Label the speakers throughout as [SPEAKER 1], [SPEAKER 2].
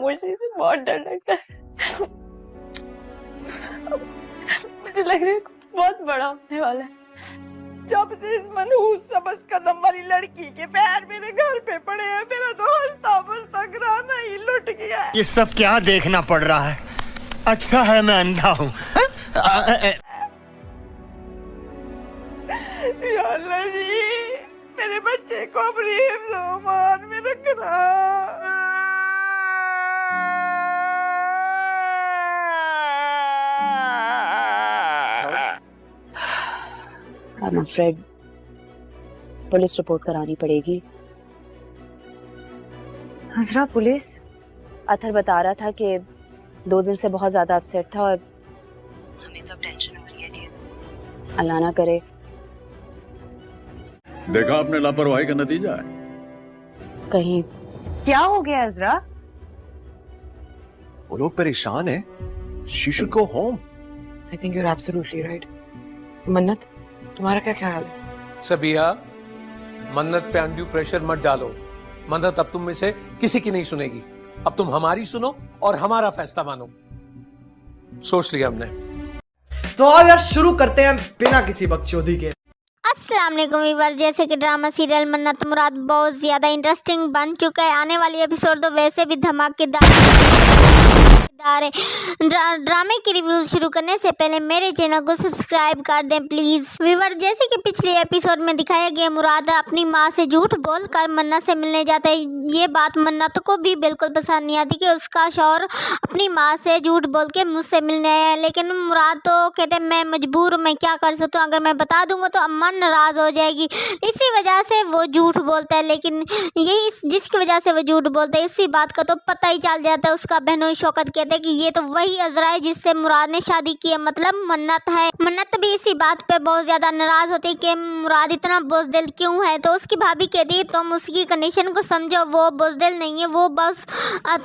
[SPEAKER 1] खामोशी से बहुत डर लगता है। मुझे लग रहा है कुछ बहुत बड़ा होने वाला है।
[SPEAKER 2] जब से इस मनहूस सबस कदम वाली लड़की के पैर मेरे घर पे पड़े हैं, मेरा तो हंसता बसता घराना ही लुट गया है।
[SPEAKER 3] ये सब क्या देखना पड़ रहा है? अच्छा है मैं अंधा हूँ।
[SPEAKER 2] या अल्लाह जी, मेरे बच्चे को अपनी हिफ्ज़-ओ-मान में रखना।
[SPEAKER 4] I'm afraid पुलिस रिपोर्ट करानी पड़ेगी।
[SPEAKER 5] हजरा पुलिस?
[SPEAKER 4] अथर बता रहा था कि 2 दिन से बहुत ज्यादा अपसेट था और हमें तो अब टेंशन हो रही है कि अल्लाह ना करे।
[SPEAKER 6] देखा आपने लापरवाही का नतीजा है।
[SPEAKER 4] कहीं
[SPEAKER 5] क्या हो गया हजरा?
[SPEAKER 7] वो लोग परेशान हैं। She should go home.
[SPEAKER 8] I think you're absolutely right. मन्नत, तुम्हारा क्या ख्याल है?
[SPEAKER 9] सबिया, मन्नत पे अनड्यू प्रेशर मत डालो। मन्नत अब तुम में से किसी की नहीं सुनेगी। अब तुम हमारी सुनो और हमारा फैसला मानो। सोच लिया हमने।
[SPEAKER 10] तो आओ यार शुरू करते हैं बिना किसी बकचोदी के।
[SPEAKER 11] अस्सलाम वालेकुम व्यूअर्स, जैसे कि ड्रामा सीरियल मन्नत मुराद बहुत ज़्यादा इंटरेस्टिंग बन चुका है। आने वाली एपिसोड तो वैसे भी धमाकेदार है। ड्रामे की रिव्यू शुरू करने से पहले मेरे चैनल को सब्सक्राइब कर दें प्लीज़। व्यूअर, जैसे कि पिछले एपिसोड में दिखाया गया, मुराद अपनी माँ से झूठ बोलकर मन्नत से मिलने जाता है। ये बात मन्नत को भी बिल्कुल पसंद नहीं आती कि उसका शौहर अपनी माँ से झूठ बोल के मुझसे मिलने आया, लेकिन मुराद तो कहते मैं मजबूर हूँ, मैं क्या कर सकता हूँ, अगर मैं बता दूंगा तो अम्मा नाराज़ हो जाएगी। इसी वजह से वो झूठ बोलता है, लेकिन यही जिसकी वजह से वो झूठ बोलता है इसी बात का तो पता ही चल जाता है। उसका बहनों शौकत कहते हैं कि ये तो वही अजरा है जिससे मुराद ने शादी की है, मतलब मन्नत है। मन्नत भी इसी बात पर बहुत ज़्यादा नाराज़ होती है कि मुराद इतना बुज़दिल क्यों है। तो उसकी भाभी कहती है तुम उसकी कंडीशन को समझो, वो बुज़दिल नहीं है, वो बस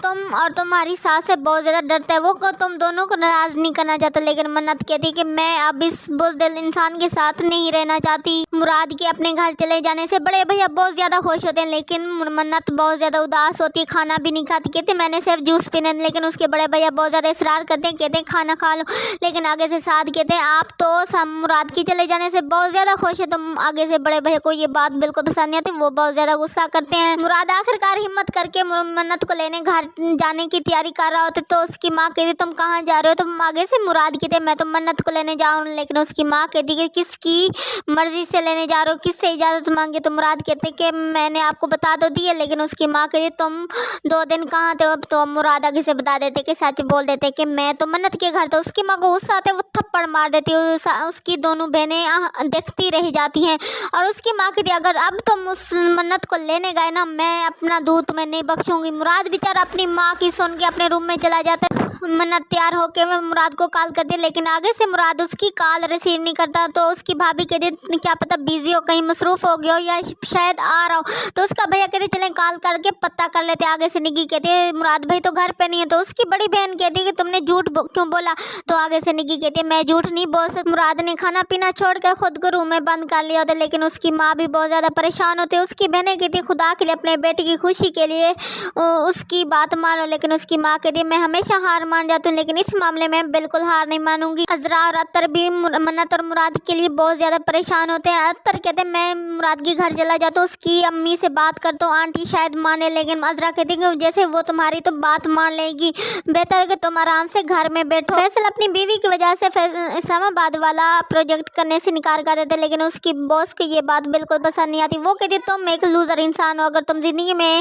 [SPEAKER 11] तुम और तुम्हारी सास से बहुत ज़्यादा डरता है, वो तुम दोनों को नाराज़ नहीं करना चाहता। लेकिन मन्नत कहती है कि मैं अब इस बुज़दिल इंसान के साथ नहीं रहना चाहती। मुराद के अपने घर चले जाने से बड़े भैया बहुत ज़्यादा खुश होते हैं, लेकिन मन्नत बहुत ज़्यादा उदास होती है, खाना भी नहीं खाती। कहते मैंने सिर्फ जूस पीना, लेकिन उसके बड़े भैया बहुत ज़्यादा इसरार करते हैं, कहते हैं खाना खा लो। लेकिन आगे से साथ कहते हैं आप तो मुराद की चले जाने से बहुत ज़्यादा खुश है। तुम आगे से बड़े भैया को ये बात बिल्कुल पसंद नहीं आती, वो बहुत ज़्यादा गुस्सा करते हैं। मुराद आखिरकार हिम्मत करके मन्नत को लेने घर जाने की तैयारी कर रहा होता तो उसकी माँ कहती तुम कहाँ जा रहे हो। तुम आगे से मुराद कहते मैं तो मन्नत को लेने जा रहा हूँ, लेकिन उसकी माँ कहती कि किसकी मर्जी से लेने जा रहे हो, किससे इजाज़त मांगे। तो मुराद कहते कि मैंने आपको बता तो दी है, लेकिन उसकी माँ कहती तुम 2 दिन कहाँ थे। तो मुराद आगे से बता देते कि सच बोल देते कि मैं तो मन्नत के घर। तो उसकी माँ को गुस्सा आते वो थप्पड़ मार देती है। उसकी दोनों बहनें देखती रह जाती हैं और उसकी माँ कहती अगर अब तुम उस मन्नत को लेने गए ना, मैं अपना दूध तुम्हें नहीं बख्शूंगी। मुराद बेचारा अपनी माँ की सुन के अपने रूम में चला जाता है। मन्नत तैयार होकर मैं मुराद को कॉल करती, लेकिन आगे से मुराद उसकी कॉल रिसीव नहीं करता। तो उसकी भाभी कहती क्या पता बिजी हो, कहीं मसरूफ़ हो गया हो या शायद आ रहा हो। तो उसका भैया कहते चलें कॉल करके पता कर लेते। आगे से निकी कहती है मुराद भाई तो घर पे नहीं है। तो उसकी बड़ी बहन कहती है कि तुमने झूठ क्यों बोला। तो आगे से निकी कहती है मैं झूठ नहीं बोल सकती। मुराद ने खाना पीना छोड़ कर खुद को रूम में बंद कर लिया होता, लेकिन उसकी माँ भी बहुत ज़्यादा परेशान होती है। उसकी बहनें कहती खुदा के लिए अपने बेटे की खुशी के लिए उसकी बात मानो, लेकिन उसकी माँ कहती है मैं हमेशा हार मान जाती हूँ, लेकिन इस मामले में बिल्कुल हार नहीं मानूंगी। अजरा और अत्तर भी मन्नत और मुराद के लिए बहुत ज़्यादा परेशान होते हैं। अत्तर कहते हैं मैं मुराद के घर चला जाता हूँ, उसकी अम्मी से बात करता हूँ, आंटी शायद माने। लेकिन अजरा कहती है जैसे वो तुम्हारी तो बात मान लेगी, बेहतर है कि तुम आराम से घर में बैठो। फैसल अपनी बीवी की वजह से इस्लामाबाद वाला प्रोजेक्ट करने से इनकार कर देते, लेकिन उसकी बॉस को ये बात बिल्कुल पसंद नहीं आती। वो कहती तुम एक लूज़र इंसान हो, अगर तुम ज़िंदगी में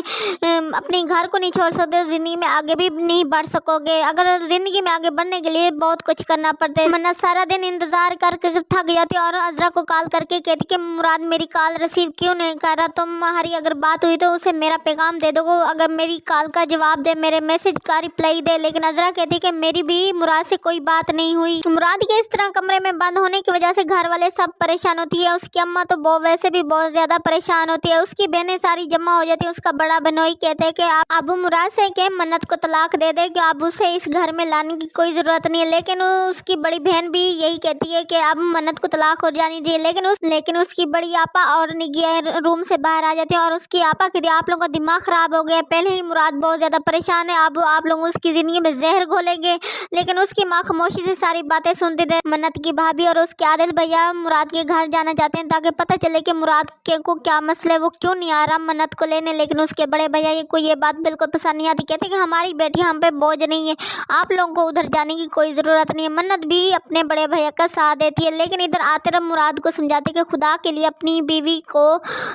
[SPEAKER 11] अपने घर को नहीं छोड़ सकते, ज़िंदगी में आगे भी नहीं बढ़ सकोगे। अगर ज़िंदगी में आगे बढ़ने के लिए बहुत कुछ करना पड़ता है। मन्नत सारा दिन इंतज़ार करके थक जाती और अजरा को कॉल करके कहती कि मुराद मेरी कॉल रिसीव क्यों नहीं कर रहा, तुम्हारी अगर बात हुई तो उसे मेरा पैगाम दे दो, अगर मेरी कॉल का जवाब दे, मेरे मैसेज का रिप्लाई दे। लेकिन अजरा कहती कि मेरी भी मुराद से कोई बात नहीं हुई। मुराद के इस तरह कमरे में बंद होने की वजह से घर वाले सब परेशान होती है। उसकी अम्मा तो वैसे भी बहुत ज़्यादा परेशान होती है। उसकी बहनें सारी जमा हो जाती है। उसका बड़ा बहनोई कहते हैं कि आप अबू मुराद से कि मन्नत को तलाक दे दे, कि आप उसे इस घर में लाने की कोई ज़रूरत नहीं है। लेकिन उसकी बड़ी बहन भी यही कहती है कि अब मन्नत को तलाक हो जानी चाहिए। लेकिन उसकी बड़ी आपा और निगिया रूम से बाहर आ जाती है और उसकी आपा कहती है आप लोगों का दिमाग ख़राब हो गया, पहले ही मुराद बहुत ज़्यादा परेशान है, अब आप लोग उसकी ज़िंदगी में जहर घोलेंगे। लेकिन उसकी माँ खामोशी से सारी बातें सुनती रहे। मन्नत की भाभी और उसके आदिल भैया मुराद के घर जाना चाहते हैं ताकि पता चले कि मुराद को क्या मसला है, वो क्यों नहीं आ रहा मन्नत को लेने। लेकिन उसके बड़े भैया को ये बात बिल्कुल पसंद नहीं आती। कहते कि हमारी बेटी हम पे बोझ नहीं है, आप लोगों को उधर जाने की कोई ज़रूरत नहीं है। मन्नत भी अपने बड़े भैया का साथ देती है। लेकिन इधर आते रह मुराद को समझाते कि खुदा के लिए अपनी बीवी को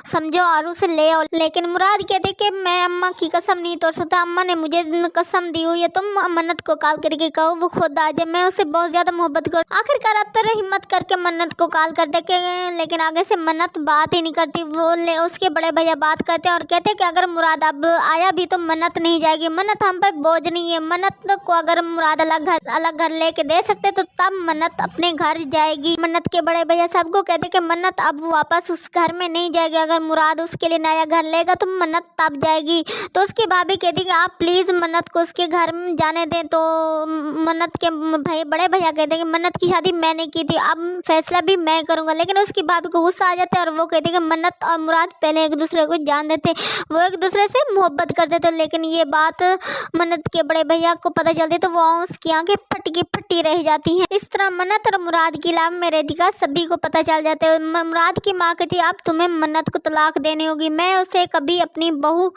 [SPEAKER 11] समझो और उसे ले आओ। लेकिन मुराद कहते कि मैं अम्मा की कसम नहीं तोड़ सकता, अम्मा ने मुझे कसम दी हुई है, तुम मन्नत को कॉल करके कहो वो खुद आ जाए, मैं उससे बहुत ज़्यादा मोहब्बत करूँ। आखिरकार अत्तर हिम्मत करके मन्नत को कॉल करते कि लेकिन आगे से मन्नत बात ही नहीं करती। वो उसके बड़े भैया बात करते और कहते कि अगर मुराद अब आया भी तो मन्नत नहीं जाएगी, मन्नत हम पर बोझ नहीं है। मन्नत को अगर मुराद अलग घर लेके दे सकते तो तब मन्नत अपने घर जाएगी। मन्नत के बड़े भैया सबको कहते कि मन्नत अब वापस उस घर में नहीं जाएगी, अगर मुराद उसके लिए नया घर लेगा तो मन्नत तब जाएगी। तो उसकी भाभी कहती कि आप प्लीज़ मन्नत को उसके घर में जाने दें। तो मन्नत के बड़े भैया कहते कि मन्नत की शादी मैंने की थी, अब फैसला भी मैं करूँगा। लेकिन उसकी भाभी को गुस्सा आ जाता है और वो कहती कि मन्नत और मुराद पहले एक दूसरे को जानते थे, वो एक दूसरे से मोहब्बत करते थे। लेकिन ये बात मन्नत के बड़े भैया को पता चलती तो वो उसकी आंखें फटी रह जाती हैं। इस तरह मन्नत और मुराद की लव मैरिज का सभी को पता चल जाता है। मुराद की माँ कहती अब तुम्हें मन्नत को तलाक देनी होगी, मैं उसे कभी अपनी बहू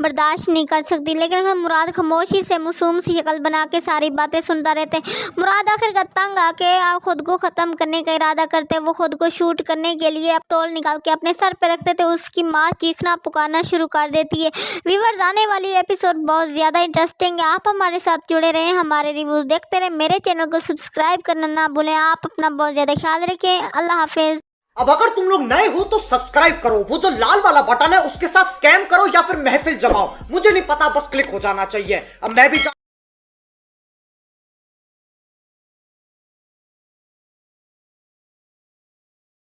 [SPEAKER 11] बर्दाश्त नहीं कर सकती। लेकिन मुराद खामोशी से मासूम सी शक्ल बना के सारी बातें सुनता रहते। मुराद आखिरकार तंग आके खुद को ख़त्म करने का इरादा करते। वो खुद को शूट करने के लिए तौल निकाल के अपने सर पे रखते थे। उसकी माँ चीखना पुकारना शुरू कर देती है। व्यूअर्स, आने वाली एपिसोड बहुत ज़्यादा इंटरेस्टिंग है, आप हमारे साथ जुड़े रहें, हमारे रिव्यूज़ देखते रहें, मेरे चैनल को सब्सक्राइब करना ना भूलें। आप अपना बहुत ज़्यादा ख्याल रखें। अल्लाह हाफिज़।
[SPEAKER 10] अब अगर तुम लोग नए हो तो सब्सक्राइब करो, वो जो लाल वाला बटन है उसके साथ स्कैम करो या फिर महफिल जमाओ, मुझे नहीं पता, बस क्लिक हो जाना चाहिए। अब मैं भी